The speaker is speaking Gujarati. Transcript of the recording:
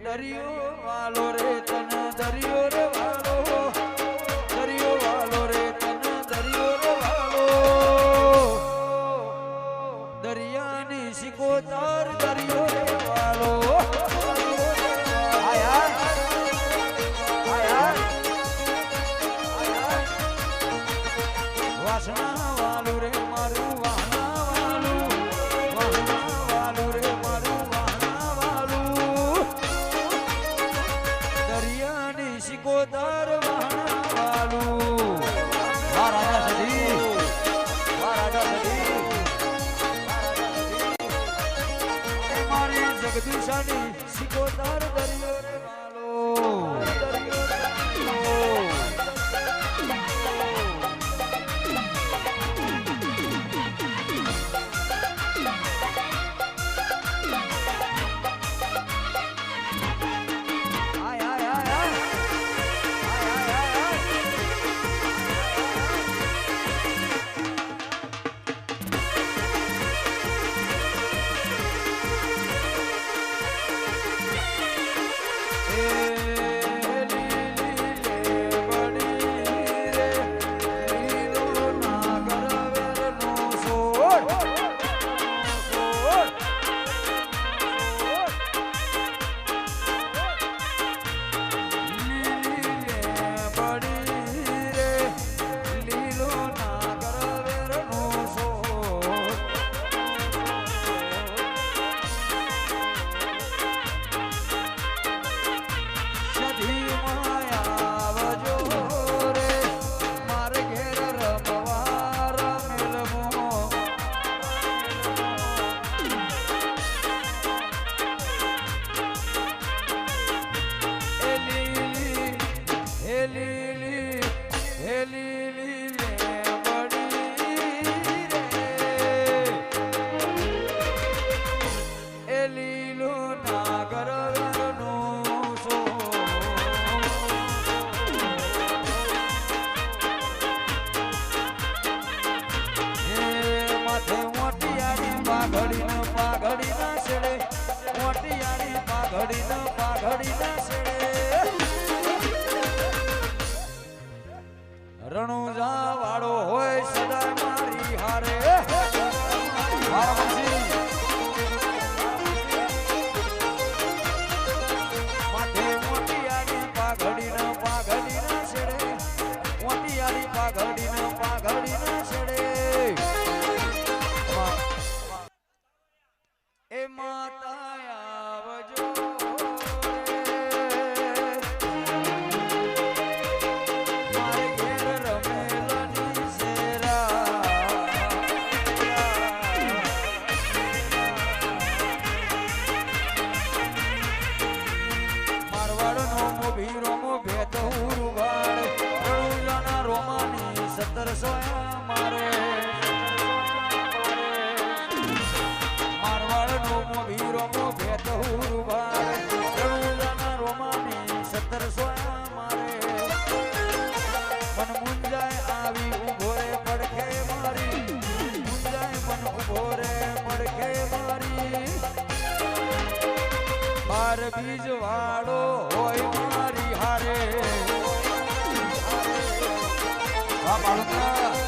દરિયો વાલો રે તને દરિયો રે વાલો, દરિયો વાલો રે તને દરિયો રે વાલો, દરિયાની સિકોતર દરિયો રે વાલો. વાસણા વાલું રે મારું વાહના વાલું, વાહના વાલું રે મારું વાહના વાલું, દરિયાની સિકોતર વાહના વાલું. વાહ રાજા સદી, વાહ રાજા સદી, મારી જગદીશાની સિકોતર દરિયો રે વાલો, દરિયો રે વાલો. રણુજા વાળો હોય સદા મારી હારે, માથે મોટિયાની પાઘડી ના છેડે, મોટિયાની પાઘડી ના છેડે, એ માતા આવજો મારે મારવાડ નો વીરો મો ભેટ હુરવાડ રણુજાના રોમાની 1700 મારે મન મુંજાય આવી ઉભો રે પડખે મારી, મુંજાય મન ઉભો રે પડખે મારી, બાર બીજ વાળો હોય મારી હારે. વાહ બાળકા